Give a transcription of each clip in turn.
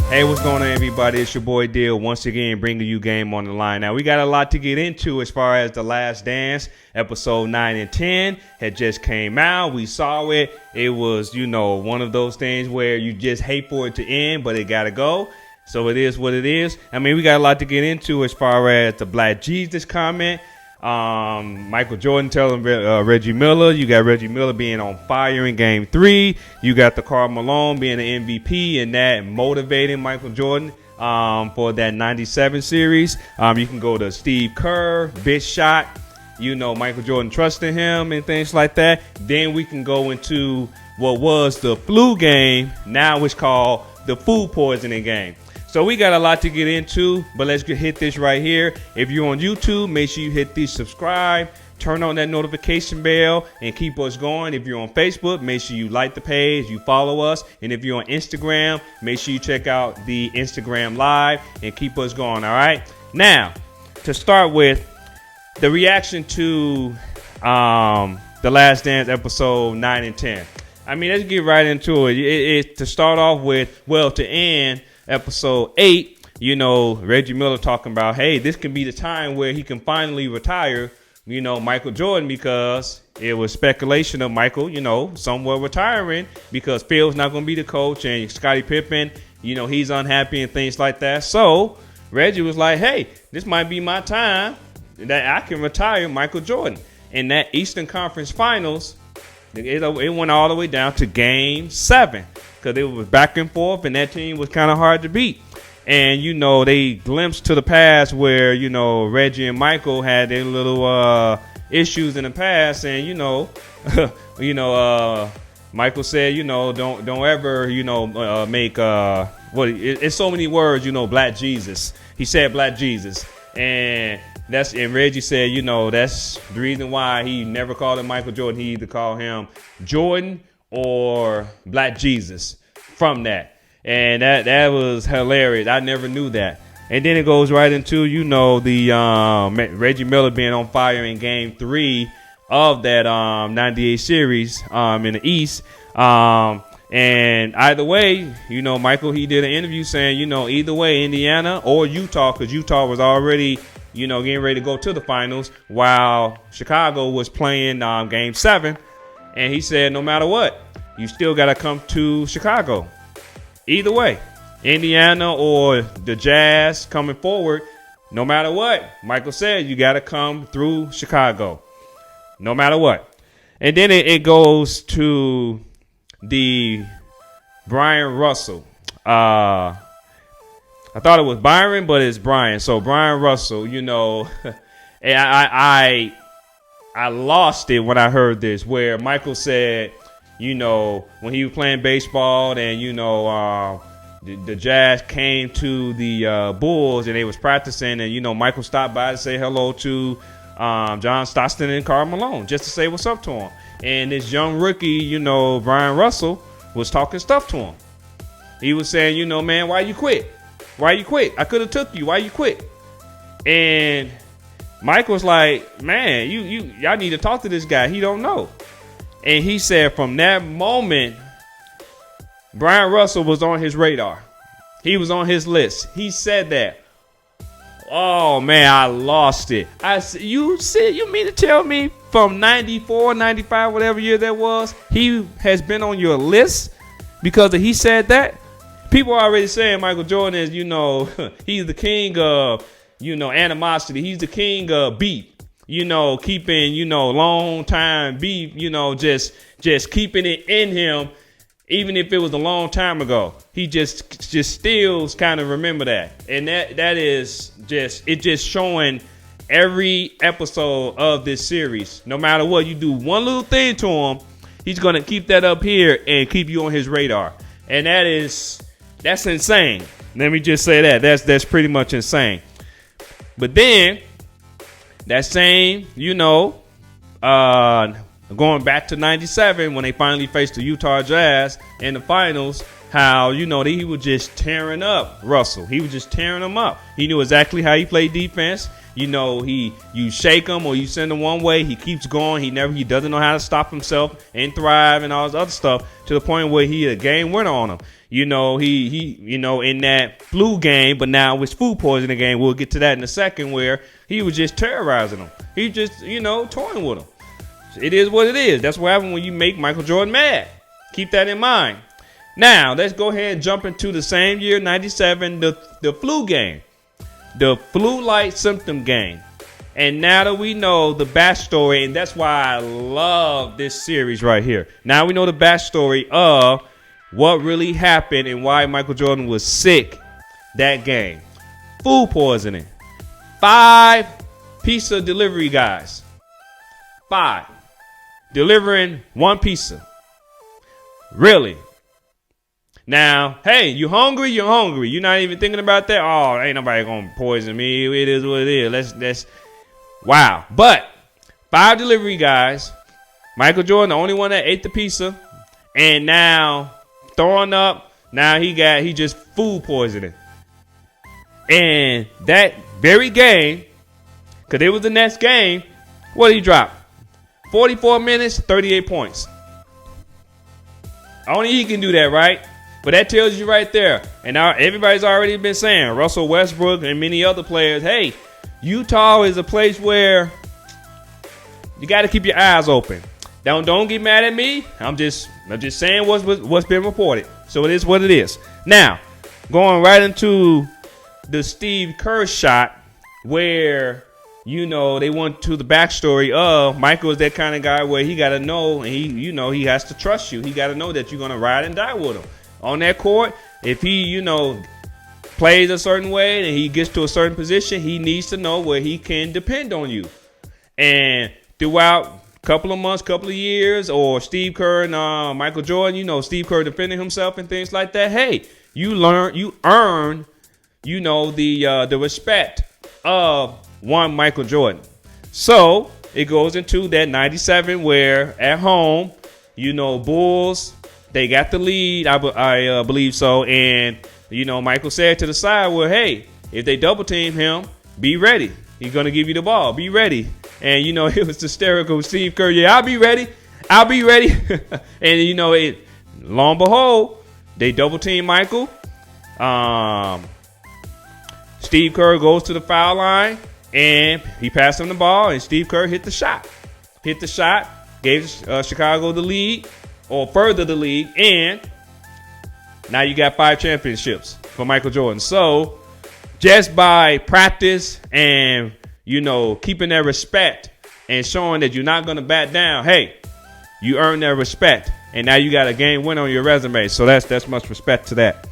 Hey, what's going on, everybody? It's your boy Deal once again bringing you Game on the Line. Now, we got a lot to get into as far as The Last Dance. Episode 9 and 10 had just came out. We saw it. It was, one of those things where you just hate for it to end, but it got to go. So it is what it is. I mean, we got a lot to get into as far as the Black Jesus comment. Michael Jordan telling Reggie Miller. You got Reggie Miller being on fire in Game 3. You got the Karl Malone being the MVP and that motivating Michael Jordan for that 97 series. You can go to Steve Kerr, big shot. Michael Jordan trusting him and things like that. Then we can go into what was the flu game. Now it's called the food poisoning game. So we got a lot to get into, but let's hit this right here. If you're on YouTube, make sure you hit the subscribe, turn on that notification bell, and keep us going. If you're on Facebook, make sure you like the page, you follow us. And if you're on Instagram, make sure you check out the Instagram Live and keep us going, all right? Now, to start with, the reaction to The Last Dance episode 9 and 10. I mean, let's get right into it. To start off with, to end episode 8, Reggie Miller talking about, hey, this can be the time where he can finally retire, Michael Jordan, because it was speculation of Michael, somewhere retiring because Phil's not going to be the coach and Scottie Pippen, he's unhappy and things like that. So Reggie was like, hey, this might be my time that I can retire Michael Jordan. In that Eastern Conference Finals, it went all the way down to Game 7 because it was back and forth, and that team was kind of hard to beat. And, they glimpsed to the past where, Reggie and Michael had their little issues in the past. And, Michael said, don't ever, make it's so many words, Black Jesus. He said Black Jesus. And Reggie said, that's the reason why he never called him Michael Jordan. He either called him Jordan or Black Jesus from that. And that was hilarious. I never knew that. And then it goes right into, the Reggie Miller being on fire in Game 3 of that 98 series in the East. And either way, Michael, he did an interview saying, either way, Indiana or Utah, because Utah was already getting ready to go to the finals while Chicago was playing Game 7. And he said, no matter what, you still got to come to Chicago. Either way, Indiana or the Jazz coming forward, no matter what, Michael said, you got to come through Chicago. No matter what. And then it goes to the Brian Russell. I thought it was Byron, but it's Brian. So Brian Russell, and I lost it when I heard this, where Michael said, when he was playing baseball and, the Jazz came to the Bulls and they was practicing and, Michael stopped by to say hello to John Stockton and Karl Malone just to say what's up to him. And this young rookie, Brian Russell, was talking stuff to him. He was saying, man, why you quit? Why you quit? I could have took you. Why you quit? And Michael's like, man, y'all need to talk to this guy. He don't know. And he said from that moment, Brian Russell was on his radar. He was on his list. He said that. Oh, man, I lost it. I said, you mean to tell me from 94, 95, whatever year that was, he has been on your list because he said that? People are already saying Michael Jordan is, he's the king of, animosity. He's the king of beef. Keeping, long time beef, just keeping it in him, even if it was a long time ago. He just still kind of remember that. And that is just showing every episode of this series. No matter what, you do one little thing to him, he's going to keep that up here and keep you on his radar. And that's insane. Let me just say that's pretty much insane. But then that same, going back to 97 when they finally faced the Utah Jazz in the finals, how, he was just tearing up Russell. He was just tearing him up. He knew exactly how he played defense. you shake him or you send him one way, he keeps going. He doesn't know how to stop himself and thrive and all this other stuff to the point where he a game winner on him. He in that flu game, but now it's food poisoning game. We'll get to that in a second, where he was just terrorizing him. He just, toying with him. It is what it is. That's what happens when you make Michael Jordan mad. Keep that in mind. Now, let's go ahead and jump into the same year, 97, the flu game. The flu-like symptom game. And now that we know the backstory, and that's why I love this series right here. Now we know the backstory of what really happened and why Michael Jordan was sick that game. Food poisoning. 5 pizza delivery guys. 5. Delivering 1 pizza. Really? Now, hey, you hungry? You're hungry. You're not even thinking about that. Oh, ain't nobody gonna poison me. It is what it is. Let's. Wow. But 5 delivery guys. Michael Jordan, the only one that ate the pizza, and now throwing up. Now he just food poisoning. And that very game, because it was the next game, what did he drop? 44 minutes, 38 points. Only he can do that, right? But that tells you right there. And now everybody's already been saying, Russell Westbrook and many other players, hey, Utah is a place where you got to keep your eyes open. Don't get mad at me. I'm just saying what's been reported. So it is what it is. Now, going right into the Steve Kerr shot, where they went to the backstory of Michael is that kind of guy where he got to know, and he has to trust you. He got to know that you're going to ride and die with him. On that court, if he, plays a certain way and he gets to a certain position, he needs to know where he can depend on you. And throughout a couple of months, couple of years, or Steve Kerr and Michael Jordan, Steve Kerr defending himself and things like that, hey, you earn, the respect of one Michael Jordan. So it goes into that 97 where at home, Bulls, they got the lead, I believe so. And, Michael said to the side, well, hey, if they double team him, be ready. He's going to give you the ball. Be ready. And, it was hysterical. Steve Kerr, yeah, I'll be ready. And, lo and behold, they double team Michael. Steve Kerr goes to the foul line and he passed him the ball, and Steve Kerr hit the shot. Gave Chicago the lead, or further the lead, and now you got 5 championships for Michael Jordan. So just by practice and, keeping that respect and showing that you're not going to back down, hey, you earn that respect. And now you got a game win on your resume. So that's much respect to that.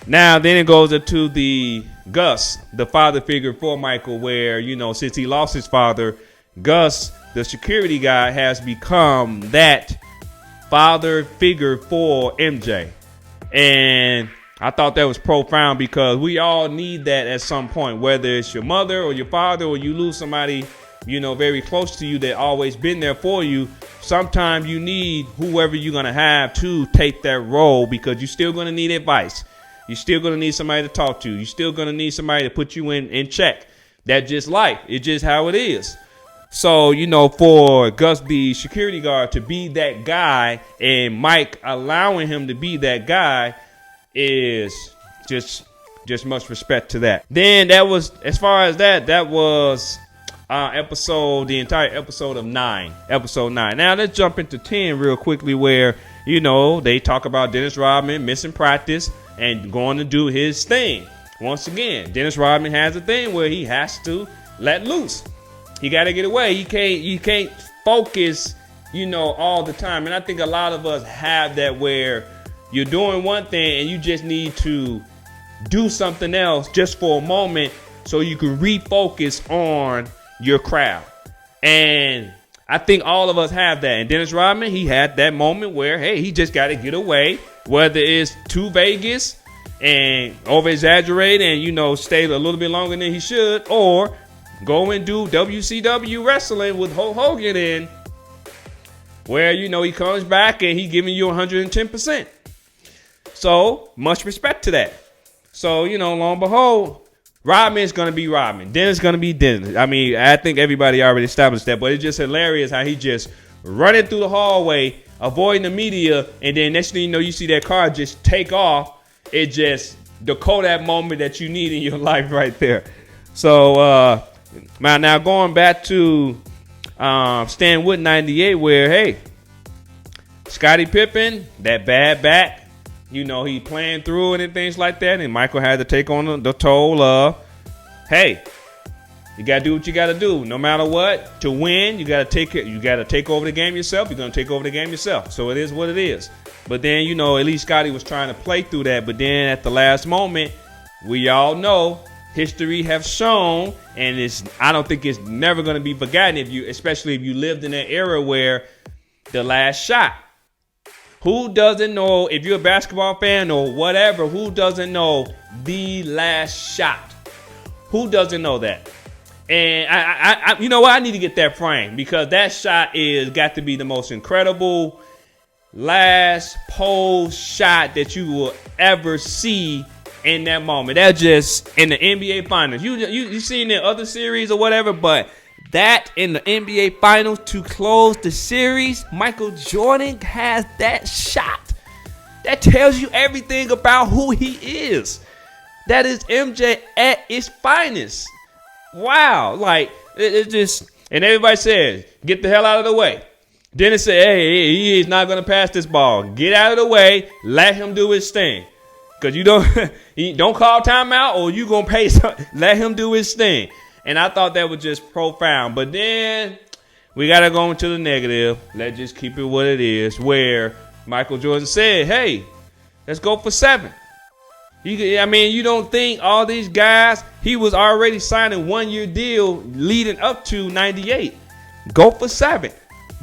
Now, then it goes into the Gus, the father figure for Michael, where, since he lost his father, Gus, the security guy, has become that father figure for MJ. And I thought that was profound, because we all need that at some point, whether it's your mother or your father, or you lose somebody, very close to you that always been there for you. Sometimes you need whoever you're going to have to take that role, because you're still going to need advice. You're still going to need somebody to talk to. You're still going to need somebody to put you in check. That's just life. It's just how it is. So, for Gus, the security guard, to be that guy, and Mike allowing him to be that guy, is just much respect to that. Then that was, as far as that was the entire episode of 9. Episode 9. Now let's jump into 10 real quickly, where, they talk about Dennis Rodman missing practice and going to do his thing. Once again, Dennis Rodman has a thing where he has to let loose. He got to get away. You can't focus, all the time. And I think a lot of us have that, where you're doing one thing and you just need to do something else just for a moment so you can refocus on your craft. And I think all of us have that. And Dennis Rodman, he had that moment where, hey, he just got to get away, whether it's to Vegas and over exaggerate and, stay a little bit longer than he should, or go and do WCW wrestling with Hulk Hogan, in where, he comes back and he's giving you 110%. So much respect to that. So, lo and behold, Rodman's going to be Rodman. Dennis going to be Dennis. I mean, I think everybody already established that, but it's just hilarious how he just running through the hallway, avoiding the media, and then next thing you know, you see that car just take off. It just the Kodak moment that you need in your life right there. So now going back to Stan Wood 98, where, hey, Scottie Pippen, that bad back, you know, he playing through it and things like that. And Michael had to take on the toll of, hey, you got to do what you got to do. No matter what, to win, you got to take over the game yourself. You're going to take over the game yourself. So it is what it is. But then, you know, at least Scottie was trying to play through that. But then at the last moment, we all know history have shown, and I don't think it's never going to be forgotten, especially if you lived in that era where the last shot. Who doesn't know, if you're a basketball fan or whatever, who doesn't know the last shot? Who doesn't know that? And I you know what? I need to get that frame, because that shot got to be the most incredible last pose shot that you will ever see in that moment. That just in the NBA Finals. You seen in other series or whatever, but that in the NBA Finals to close the series, Michael Jordan has that shot. That tells you everything about who he is. That is MJ at its finest. Wow. Like, it just, and everybody says, get the hell out of the way. Dennis said, hey, he is not going to pass this ball. Get out of the way. Let him do his thing. Because you don't call timeout or you going to pay something. Let him do his thing. And I thought that was just profound. But then we got to go into the negative. Let's just keep it what it is. Where Michael Jordan said, hey, let's go for 7. You don't think all these guys, he was already signing 1-year deal leading up to 98. Go for 7.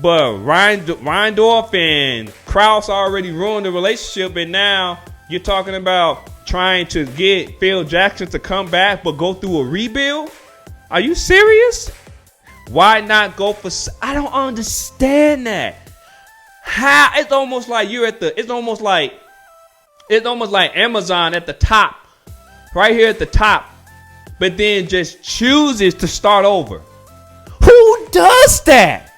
But Reindorf and Krause already ruined the relationship. And now you're talking about trying to get Phil Jackson to come back but go through a rebuild? Are you serious? Why not go for? I don't understand that. How? It's almost like It's almost like Amazon at the top, right here at the top, but then just chooses to start over. Who does that?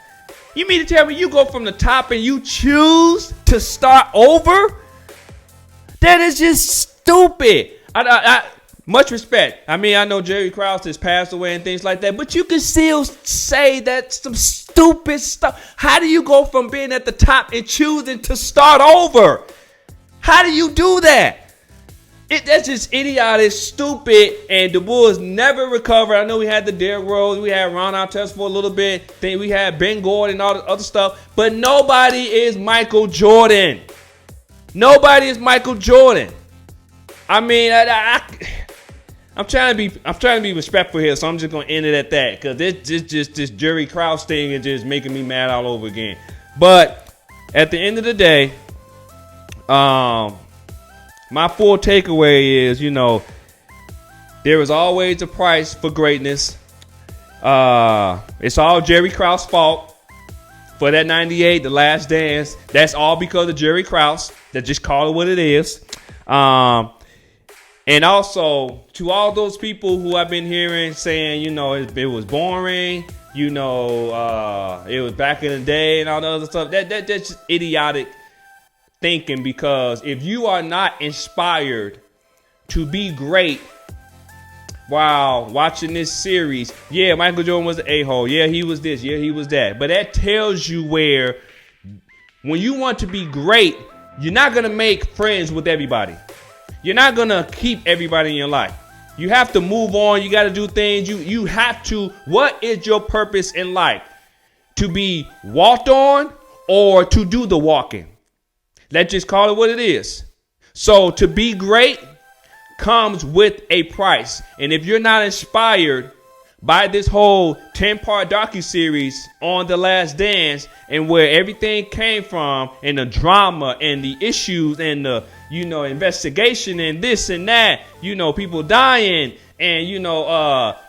You mean to tell me you go from the top and you choose to start over? That is just stupid. Much respect. I mean, I know Jerry Krause has passed away and things like that, but you can still say that's some stupid stuff. How do you go from being at the top and choosing to start over? How do you do that? That's just idiotic, stupid, and the Bulls never recovered. I know we had the Derrick Rose, we had Ron Artest for a little bit, then we had Ben Gordon and all the other stuff, but nobody is Michael Jordan. Nobody is Michael Jordan. I mean, I'm trying to be respectful here, so I'm just gonna end it at that, because this Jerry Krause thing is just making me mad all over again. But at the end of the day, my full takeaway is, there is always a price for greatness. It's all Jerry Krause's fault for that 98, the last dance. That's all because of Jerry Krause. That just call it what it is. And also, to all those people who I've been hearing saying, it was boring, it was back in the day and all the other stuff, that's just idiotic thinking, because if you are not inspired to be great while watching this series, yeah, Michael Jordan was an a-hole, yeah, he was this, yeah, he was that, but that tells you where, when you want to be great, you're not going to make friends with everybody. You're not going to keep everybody in your life. You have to move on. You got to do things. You have to. What is your purpose in life? To be walked on or to do the walking? Let's just call it what it is. So to be great comes with a price. And if you're not inspired by this whole 10-part docuseries on The Last Dance, and where everything came from, and the drama and the issues and the investigation and this and that, people dying and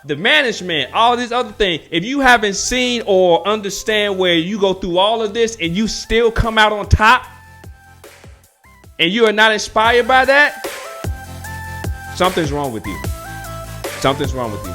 the management, all these other things. If you haven't seen or understand where you go through all of this and you still come out on top, and you are not inspired by that, something's wrong with you. Something's wrong with you.